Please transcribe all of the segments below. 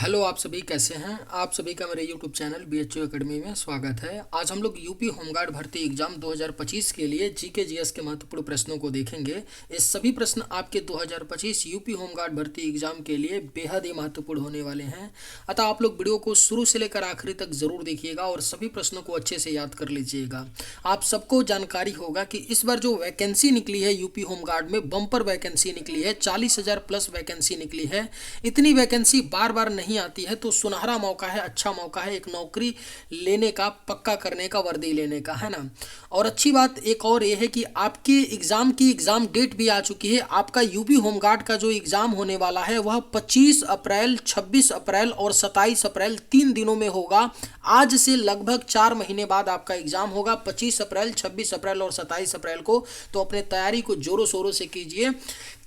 Hello, आप सभी कैसे हैं। आप सभी का मेरे यूट्यूब चैनल BHU एकेडमी में स्वागत है। आज हम लोग यूपी होमगार्ड भर्ती एग्जाम 2025 के लिए जीके जीएस के महत्वपूर्ण प्रश्नों को देखेंगे। ये सभी प्रश्न आपके 2025 यूपी होमगार्ड भर्ती एग्जाम के लिए बेहद ही महत्वपूर्ण होने वाले हैं। अतः आप लोग वीडियो को शुरू से लेकर आखिरी तक जरूर देखिएगा और सभी प्रश्नों को अच्छे से याद कर लीजिएगा। आप सबको जानकारी होगा कि इस बार जो वैकेंसी निकली है यूपी होमगार्ड में, बम्पर वैकेंसी निकली है, 40,000 प्लस वैकेंसी निकली है। इतनी वैकेंसी बार बार नहीं आती है, तो सुनहरा मौका है, अच्छा मौका है एक नौकरी लेने का, पक्का करने का, वर्दी लेने का, है ना। और अच्छी बात एक और ये है कि आपके एग्जाम की एग्जाम डेट भी आ चुकी है। आपका यूपी होमगार्ड का जो एग्जाम होने वाला है वह 25 अप्रैल, 26 अप्रैल और 27 अप्रैल 3 दिनों में होगा। आज से लगभग 4 महीने बाद आपका एग्जाम होगा, 25 अप्रैल, 26 अप्रैल और 27 अप्रैल को। तो अपने तैयारी को जोरों शोरों से कीजिए।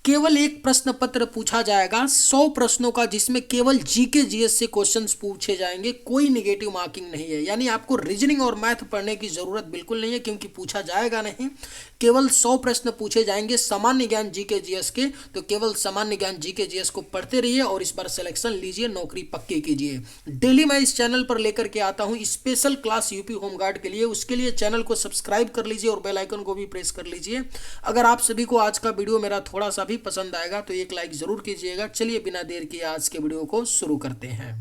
केवल एक प्रश्न पत्र पूछा जाएगा 100 प्रश्नों का, जिसमें केवल जीके जीएस से क्वेश्चंस पूछे जाएंगे। कोई नेगेटिव मार्किंग नहीं है, यानी आपको रीजनिंग और मैथ पढ़ने की जरूरत बिल्कुल नहीं है, क्योंकि पूछा जाएगा नहीं। केवल 100 प्रश्न पूछे जाएंगे सामान्य ज्ञान जीके जीएस के। तो केवल सामान्य ज्ञान जीके जीएस को पढ़ते रहिए और इस बार सिलेक्शन लीजिए, नौकरी पक्की कीजिए। डेली मैं इस चैनल पर लेकर के आता हूँ स्पेशल क्लास यूपी होमगार्ड के लिए। उसके लिए चैनल को सब्सक्राइब कर लीजिए और बेल आइकन को भी प्रेस कर लीजिए। अगर आप सभी को आज का वीडियो मेरा थोड़ा सा भी पसंद आएगा तो एक लाइक जरूर कीजिएगा। चलिए बिना देर किए आज के वीडियो को शुरू करते हैं।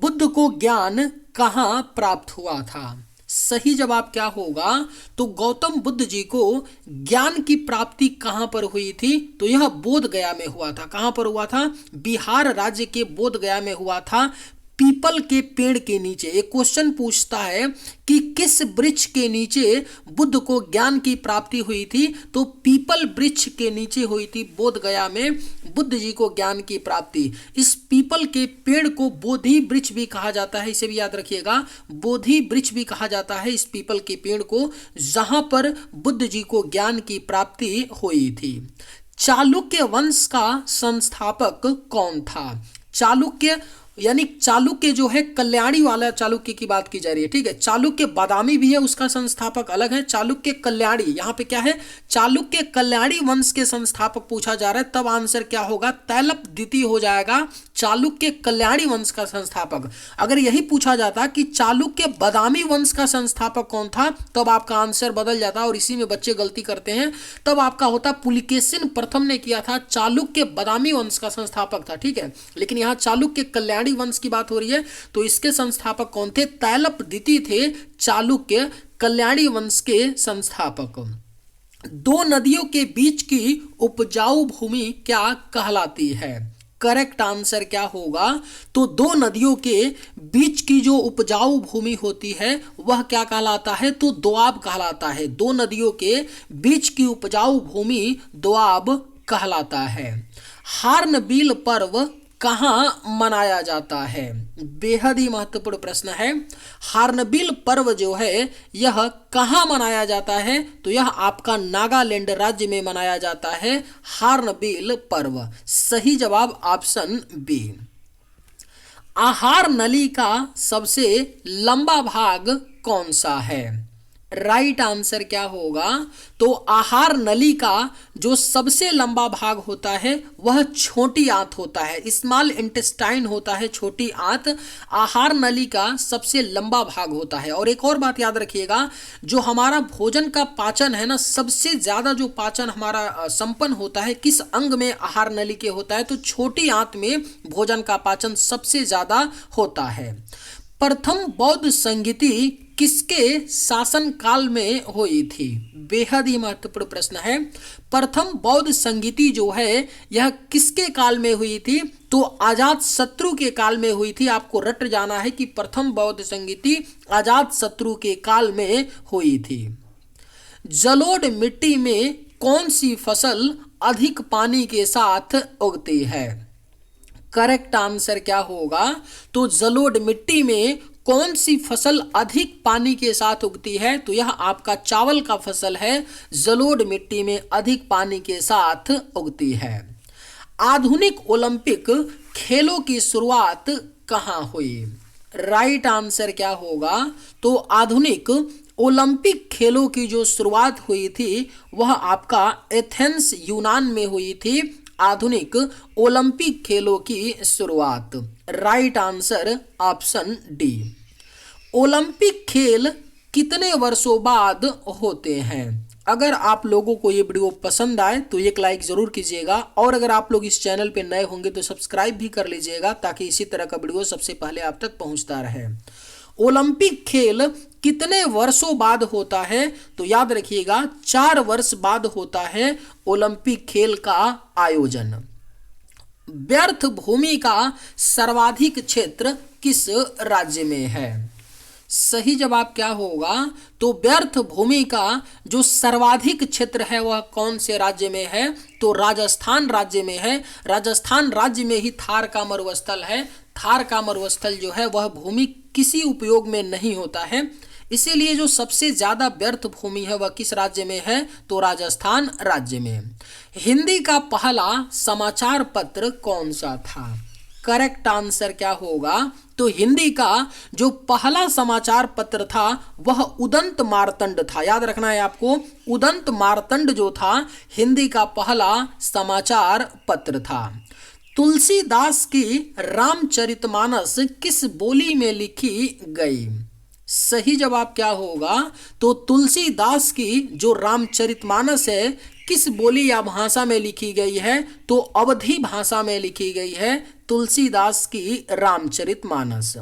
बुद्ध को ज्ञान कहाँ प्राप्त हुआ था? सही जवाब क्या होगा? तो गौतम बुद्ध जी को ज्ञान की प्राप्ति कहां पर हुई थी? तो यह बोध गया में हुआ था। कहां पर हुआ था? बिहार राज्य के बोध गया में हुआ था, पीपल के पेड़ के नीचे। एक क्वेश्चन पूछता है कि किस वृक्ष के नीचे बुद्ध को ज्ञान की प्राप्ति हुई थी? तो पीपल वृक्ष के नीचे हुई थी बोध गया में बुद्ध जी को ज्ञान की प्राप्ति। इस पीपल के पेड़ को बोधि वृक्ष भी कहा जाता है, इसे भी याद रखिएगा, बोधि वृक्ष भी कहा जाता है इस पीपल के पेड़ को, जहां पर बुद्ध जी को ज्ञान की प्राप्ति हुई थी। चालुक्य वंश का संस्थापक कौन था? चालुक्य यानी चालुक्य जो है, कल्याणी वाला चालुक्य की बात की जा रही है, ठीक है। चालुक्य बादामी भी है, उसका संस्थापक अलग है। चालुक्य कल्याणी, यहाँ पे क्या है? चालुक्य कल्याणी वंश के संस्थापक पूछा जा रहा है, तब आंसर क्या होगा? तैलप द्वितीय हो जाएगा। चालुक्य कल्याणी वंश का संस्थापक। अगर यही पूछा जाता कि चालुक्य बादामी वंश का संस्थापक कौन था, तब आपका आंसर बदल जाता। और इसी में बच्चे गलती करते हैं। तब आपका होता पुलिकेशिन प्रथम ने किया था, चालुक्य बादामी वंश का संस्थापक था, ठीक है। लेकिन यहाँ चालुक्य कल्याणी वंश की बात हो रही है, तो इसके संस्थापक कौन थे? तैलप द्वितीय थे, चालुक्य कल्याणी वंश के संस्थापक। दो नदियों के बीच की उपजाऊ भूमि क्या कहलाती है? करेक्ट आंसर क्या होगा? तो दो नदियों के बीच की जो उपजाऊ भूमि होती है वह क्या कहलाता है? तो दोआब कहलाता है। दो नदियों के बीच की उपजाऊ भूमि दोआब कहलाता है। हार्नबिल पर्व कहाँ मनाया जाता है? बेहद ही महत्वपूर्ण प्रश्न है। हार्नबिल पर्व जो है यह कहाँ मनाया जाता है? तो यह आपका नागालैंड राज्य में मनाया जाता है, हार्नबिल पर्व। सही जवाब ऑप्शन बी। आहार नली का सबसे लंबा भाग कौन सा है? राइट आंसर क्या होगा? तो आहार नली का जो सबसे लंबा भाग होता है वह छोटी आंत होता है, स्मॉल इंटेस्टाइन होता है, छोटी आंत आहार नली का सबसे लंबा भाग होता है। और एक और बात याद रखिएगा, जो हमारा भोजन का पाचन है ना, सबसे ज्यादा जो पाचन हमारा संपन्न होता है किस अंग में? आहार नली के होता है। तो छोटी आंत में भोजन का पाचन सबसे ज्यादा होता है। प्रथम बौद्ध संगीति किसके शासन काल में हुई थी? बेहद ही महत्वपूर्ण प्रश्न है। प्रथम बौद्ध संगीति जो है यह किसके काल में हुई थी? तो अजात शत्रु के काल में हुई थी। आपको रट जाना है कि प्रथम बौद्ध संगीति अजात शत्रु के काल में हुई थी। जलोढ़ मिट्टी में कौन सी फसल अधिक पानी के साथ उगती है? करेक्ट आंसर क्या होगा? तो जलोढ़ मिट्टी में कौन सी फसल अधिक पानी के साथ उगती है? तो यह आपका चावल का फसल है, जलोढ़ मिट्टी में अधिक पानी के साथ उगती है। आधुनिक ओलंपिक खेलों की शुरुआत कहाँ हुई? राइट आंसर क्या होगा? तो आधुनिक ओलंपिक खेलों की जो शुरुआत हुई थी वह आपका एथेंस यूनान में हुई थी। आधुनिक ओलंपिक खेलों की शुरुआत? Right answer option D. Olympic खेल कितने वर्षों बाद होते हैं? अगर आप लोगों को ये वीडियो पसंद आए तो एक लाइक ज़रूर कीजिएगा, और अगर आप लोग इस चैनल पे नए होंगे तो सब्सक्राइब भी कर लीजिएगा, ताकि इसी तरह का वीडियो सबसे पहले आप तक पहुंचता रहे। ओलंपिक खेल कितने वर्षों बाद होता है? तो याद रखिएगा 4 वर्ष बाद होता है ओलंपिक खेल का आयोजन। व्यर्थ भूमि का सर्वाधिक क्षेत्र किस राज्य में है? सही जवाब क्या होगा? तो व्यर्थ भूमि का जो सर्वाधिक क्षेत्र है वह कौन से राज्य में है? तो राजस्थान राज्य में है। राजस्थान राज्य में ही थार का मरुस्थल है। थार का मरुस्थल जो है वह भूमि किसी उपयोग में नहीं होता है, इसीलिए जो सबसे ज्यादा व्यर्थ भूमि है वह किस राज्य में है? तो राजस्थान राज्य में। हिंदी का पहला समाचार पत्र कौन सा था? करेक्ट आंसर क्या होगा? तो हिंदी का जो पहला समाचार पत्र था वह उदंत मार्तंड था। याद रखना है आपको, उदंत मार्तंड जो था हिंदी का पहला समाचार पत्र था। तुलसीदास की रामचरितमानस किस बोली में लिखी गई? सही जवाब क्या होगा? तो तुलसीदास की जो रामचरितमानस है किस बोली या भाषा में लिखी गई है? तो अवधी भाषा में लिखी गई है तुलसीदास की रामचरितमानस।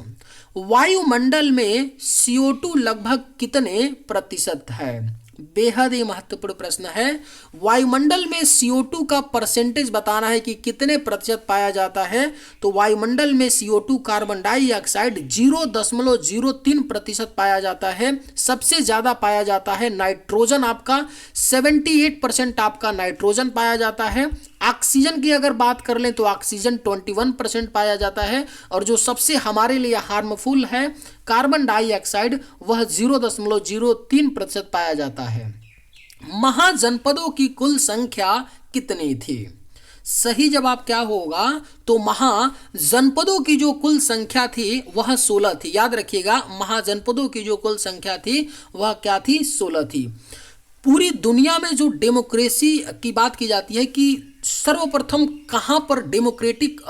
वायुमंडल में CO2 लगभग कितने प्रतिशत है? बेहद ही महत्वपूर्ण प्रश्न है। वायुमंडल में CO2 का परसेंटेज बताना है कि कितने प्रतिशत पाया जाता है। तो वायुमंडल में CO2 कार्बन डाइऑक्साइड 0.03% पाया जाता है। सबसे ज्यादा पाया जाता है नाइट्रोजन, आपका 78% आपका नाइट्रोजन पाया जाता है। ऑक्सीजन की अगर बात कर लें तो ऑक्सीजन 21% पाया जाता है, और जो सबसे हमारे लिए हार्मफुल है कार्बन डाइऑक्साइड वह 0.03% पाया जाता है। महाजनपदों की कुल संख्या कितनी थी? सही जवाब क्या होगा? तो महाजनपदों की जो कुल संख्या थी वह 16 थी। याद रखिएगा महाजनपदों की जो कुल संख्या थी वह क्या थी? 16 थी। पूरी दुनिया में जो डेमोक्रेसी की बात की जाती है कि सर्वप्रथम कहां पर डेमोक्रेटिक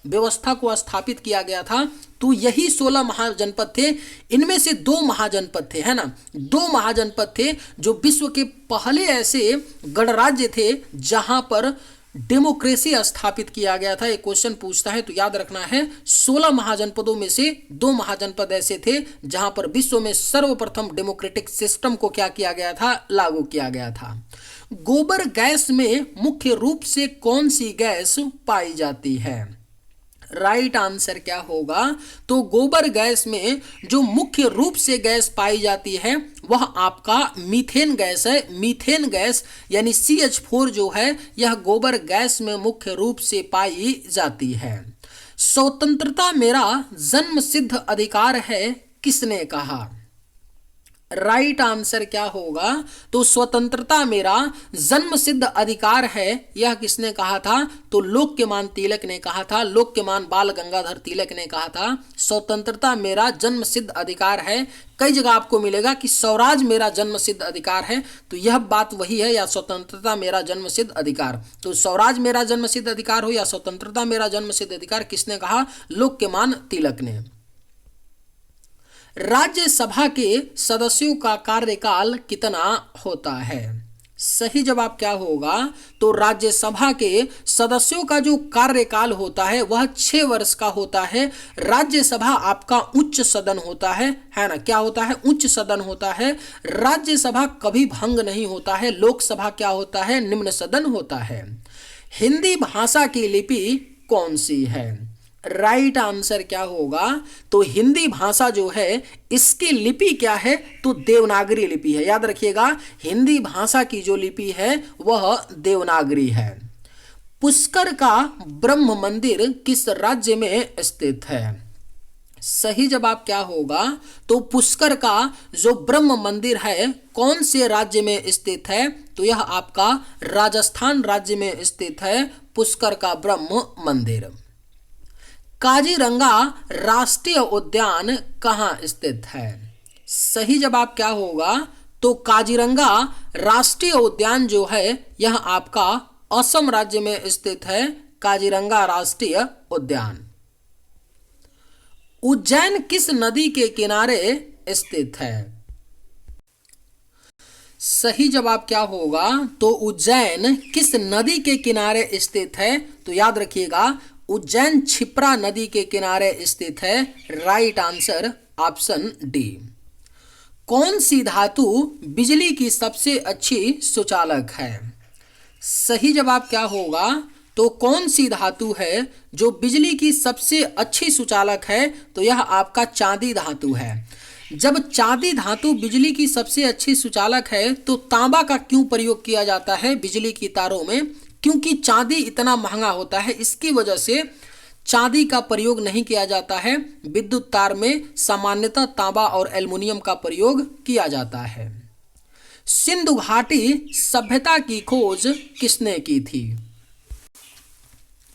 व्यवस्था को स्थापित किया गया था, तो यही 16 महाजनपद थे। इनमें से 2 महाजनपद थे, है ना, 2 महाजनपद थे जो विश्व के पहले ऐसे गणराज्य थे जहां पर डेमोक्रेसी स्थापित किया गया था। एक क्वेश्चन पूछता है तो याद रखना है 16 महाजनपदों में से 2 महाजनपद ऐसे थे जहां पर विश्व में सर्वप्रथम डेमोक्रेटिक सिस्टम को क्या किया गया था? लागू किया गया था। गोबर गैस में मुख्य रूप से कौन सी गैस पाई जाती है? राइट आंसर क्या होगा? तो गोबर गैस में जो मुख्य रूप से गैस पाई जाती है वह आपका मीथेन गैस है। मीथेन गैस यानी CH4 जो है यह गोबर गैस में मुख्य रूप से पाई जाती है। स्वतंत्रता मेरा जन्मसिद्ध अधिकार है किसने कहा? राइट आंसर क्या होगा? तो स्वतंत्रता मेरा जन्मसिद्ध अधिकार है यह किसने कहा था? तो लोकमान्य तिलक ने कहा था। लोकमान्य बाल गंगाधर तिलक ने कहा था स्वतंत्रता मेरा जन्मसिद्ध अधिकार है। कई जगह आपको मिलेगा कि स्वराज मेरा जन्मसिद्ध अधिकार है, तो यह बात वही है, या स्वतंत्रता मेरा जन्मसिद्ध अधिकार। तो स्वराज मेरा जन्मसिद्ध अधिकार हो या स्वतंत्रता मेरा जन्मसिद्ध अधिकार, किसने कहा? लोकमान्य तिलक ने। राज्यसभा के सदस्यों का कार्यकाल कितना होता है? सही जवाब क्या होगा? तो राज्यसभा के सदस्यों का जो कार्यकाल होता है वह 6 वर्ष का होता है। राज्यसभा आपका उच्च सदन होता है ना? क्या होता है? उच्च सदन होता है। राज्यसभा कभी भंग नहीं होता है। लोकसभा क्या होता है? निम्न सदन होता है। हिंदी भाषा की लिपि कौन सी है? राइट आंसर क्या होगा? तो हिंदी भाषा जो है इसकी लिपि क्या है? तो देवनागरी लिपि है। याद रखिएगा हिंदी भाषा की जो लिपि है वह देवनागरी है। पुष्कर का ब्रह्म मंदिर किस राज्य में स्थित है? सही जवाब क्या होगा? तो पुष्कर का जो ब्रह्म मंदिर है कौन से राज्य में स्थित है? तो यह आपका राजस्थान राज्य में स्थित है पुष्कर का ब्रह्म मंदिर। काजीरंगा राष्ट्रीय उद्यान कहाँ स्थित है? सही जवाब क्या होगा? तो काजीरंगा राष्ट्रीय उद्यान जो है यह आपका असम राज्य में स्थित है काजीरंगा राष्ट्रीय उद्यान। उज्जैन किस नदी के किनारे स्थित है? सही जवाब क्या होगा? तो उज्जैन किस नदी के किनारे स्थित है? तो याद रखिएगा, उज्जैन क्षिप्रा नदी के किनारे स्थित है। Right answer option D. कौन सी धातु बिजली की सबसे अच्छी सुचालक है? सही जवाब क्या होगा? तो कौन सी धातु है जो बिजली की सबसे अच्छी सुचालक है? तो यह आपका चांदी धातु है। जब चांदी धातु बिजली की सबसे अच्छी सुचालक है तो तांबा का क्यों प्रयोग किया जाता है बिजली की तारों में? क्योंकि चांदी इतना महंगा होता है, इसकी वजह से चांदी का प्रयोग नहीं किया जाता है। विद्युत तार में सामान्यतः तांबा और एल्युमिनियम का प्रयोग किया जाता है। सिंधु घाटी सभ्यता की खोज किसने की थी?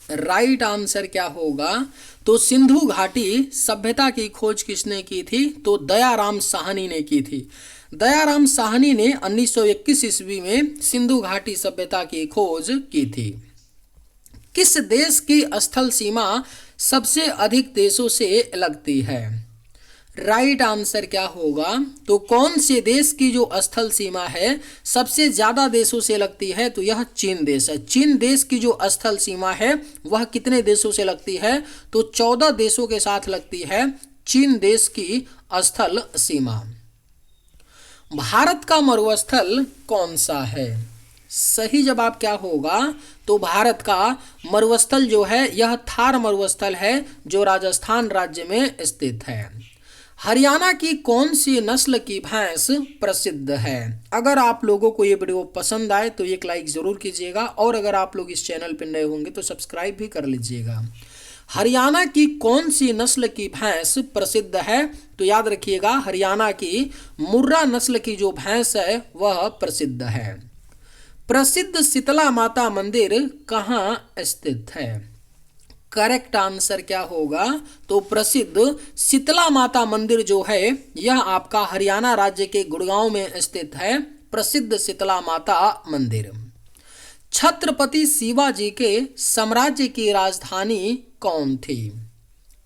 राइट आंसर क्या होगा? तो सिंधु घाटी सभ्यता की खोज किसने की थी? तो दयाराम साहनी ने की थी। दयाराम साहनी ने 1921 ईस्वी में सिंधु घाटी सभ्यता की खोज की थी। किस देश की स्थल सीमा सबसे अधिक देशों से लगती है? राइट आंसर क्या होगा? तो कौन से देश की जो स्थल सीमा है सबसे ज्यादा देशों से लगती है? तो यह चीन देश है। चीन देश की जो स्थल सीमा है वह कितने देशों से लगती है? तो 14 देशों के साथ लगती है चीन देश की स्थल सीमा। भारत का मरुस्थल कौन सा है? सही जवाब क्या होगा? तो भारत का मरुस्थल जो है यह थार मरुस्थल है जो राजस्थान राज्य में स्थित है। हरियाणा की कौन सी नस्ल की भैंस प्रसिद्ध है? अगर आप लोगों को ये वीडियो पसंद आए तो एक लाइक जरूर कीजिएगा और अगर आप लोग इस चैनल पर नए होंगे तो सब्सक्राइब भी कर लीजिएगा। हरियाणा की कौन सी नस्ल की भैंस प्रसिद्ध है? तो याद रखिएगा, हरियाणा की मुर्रा नस्ल की जो भैंस है वह प्रसिद्ध है। प्रसिद्ध शीतला माता मंदिर कहाँ स्थित है? करेक्ट आंसर क्या होगा? तो प्रसिद्ध शीतला माता मंदिर जो है यह आपका हरियाणा राज्य के गुड़गांव में स्थित है। प्रसिद्ध शीतला माता मंदिर। छत्रपति शिवाजी के साम्राज्य की राजधानी कौन थी?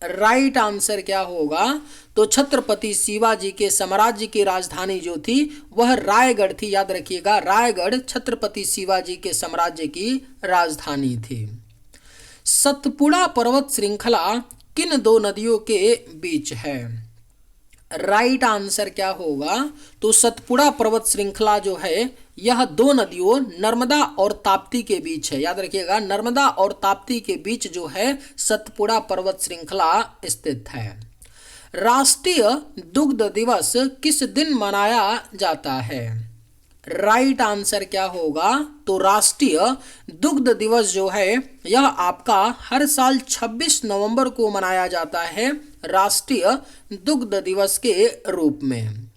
राइट आंसर क्या होगा? तो छत्रपति शिवाजी के साम्राज्य की राजधानी जो थी वह रायगढ़ थी। याद रखिएगा, रायगढ़ छत्रपति शिवाजी के साम्राज्य की राजधानी थी। सतपुड़ा पर्वत श्रृंखला किन दो नदियों के बीच है? राइट आंसर क्या होगा? तो सतपुड़ा पर्वत श्रृंखला जो है यह दो नदियों नर्मदा और ताप्ती के बीच है। याद रखिएगा, नर्मदा और ताप्ती के बीच जो है सतपुड़ा पर्वत श्रृंखला स्थित है। राष्ट्रीय दुग्ध दिवस किस दिन मनाया जाता है? राइट आंसर क्या होगा? तो राष्ट्रीय दुग्ध दिवस जो है यह आपका हर साल 26 नवंबर को मनाया जाता है राष्ट्रीय दुग्ध दिवस के रूप में।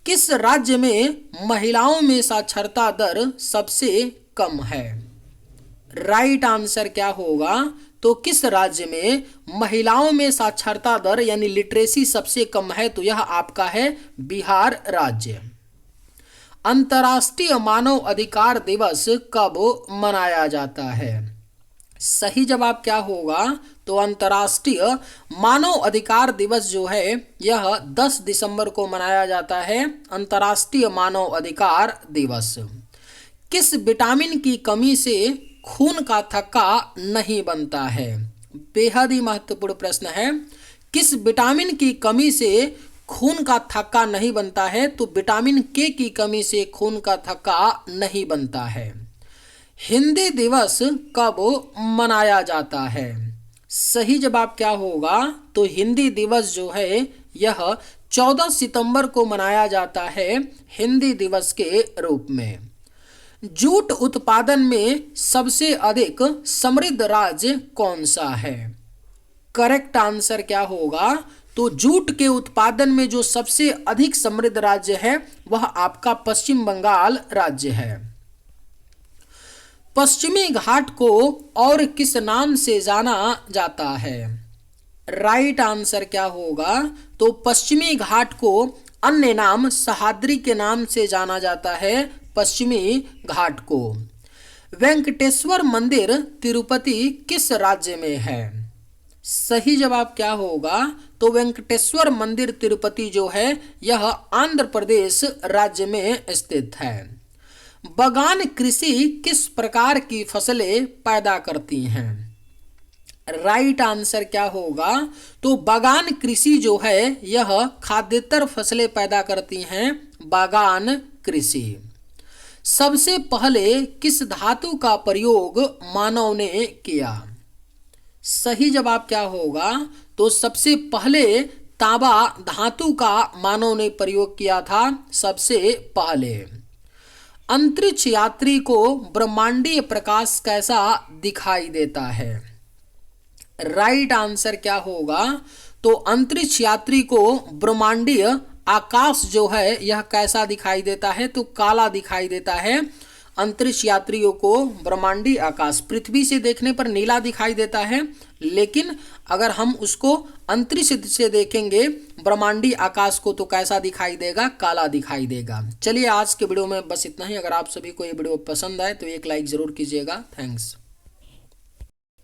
किस राज्य में महिलाओं में साक्षरता दर सबसे कम है? राइट आंसर क्या होगा? तो किस राज्य में महिलाओं में साक्षरता दर यानी लिटरेसी सबसे कम है? तो यह आपका है बिहार राज्य। अंतर्राष्ट्रीय मानव अधिकार दिवस कब मनाया जाता है? सही जवाब क्या होगा? तो अंतर्राष्ट्रीय मानव अधिकार दिवस जो है यह 10 दिसंबर को मनाया जाता है। अंतर्राष्ट्रीय मानव अधिकार दिवस। किस विटामिन की कमी से खून का थक्का नहीं बनता है? बेहद ही महत्वपूर्ण प्रश्न है। किस विटामिन की कमी से खून का थक्का नहीं बनता है? तो विटामिन के की कमी से खून का थक्का नहीं बनता है। हिंदी दिवस कब मनाया जाता है? सही जवाब क्या होगा? तो हिंदी दिवस जो है यह 14 सितंबर को मनाया जाता है हिंदी दिवस के रूप में। जूट उत्पादन में सबसे अधिक समृद्ध राज्य कौन सा है? करेक्ट आंसर क्या होगा? तो जूट के उत्पादन में जो सबसे अधिक समृद्ध राज्य है वह आपका पश्चिम बंगाल राज्य है। पश्चिमी घाट को और किस नाम से जाना जाता है? राइट आंसर क्या होगा? तो पश्चिमी घाट को अन्य नाम सह्याद्री के नाम से जाना जाता है। पश्चिमी घाट को वेंकटेश्वर मंदिर तिरुपति किस राज्य में है? सही जवाब क्या होगा? तो वेंकटेश्वर मंदिर तिरुपति जो है यह आंध्र प्रदेश राज्य में स्थित है। बागान कृषि किस प्रकार की फसलें पैदा करती हैं? राइट आंसर क्या होगा? तो बागान कृषि जो है यह खाद्येतर फसलें पैदा करती हैं। बागान कृषि। सबसे पहले किस धातु का प्रयोग मानव ने किया? सही जवाब क्या होगा? तो सबसे पहले तांबा धातु का मानव ने प्रयोग किया था सबसे पहले। अंतरिक्ष यात्री को ब्रह्मांडीय प्रकाश कैसा दिखाई देता है? राइट आंसर क्या होगा? तो अंतरिक्ष यात्री को ब्रह्मांडीय आकाश जो है यह कैसा दिखाई देता है? तो काला दिखाई देता है। अंतरिक्ष यात्रियों को ब्रह्मांडीय आकाश पृथ्वी से देखने पर नीला दिखाई देता है, लेकिन अगर हम उसको अंतरिक्ष से देखेंगे ब्रह्मांडीय आकाश को तो कैसा दिखाई देगा? काला दिखाई देगा। चलिए आज के वीडियो में बस इतना ही। अगर आप सभी को ये वीडियो पसंद आए तो एक लाइक जरूर कीजिएगा। थैंक्स।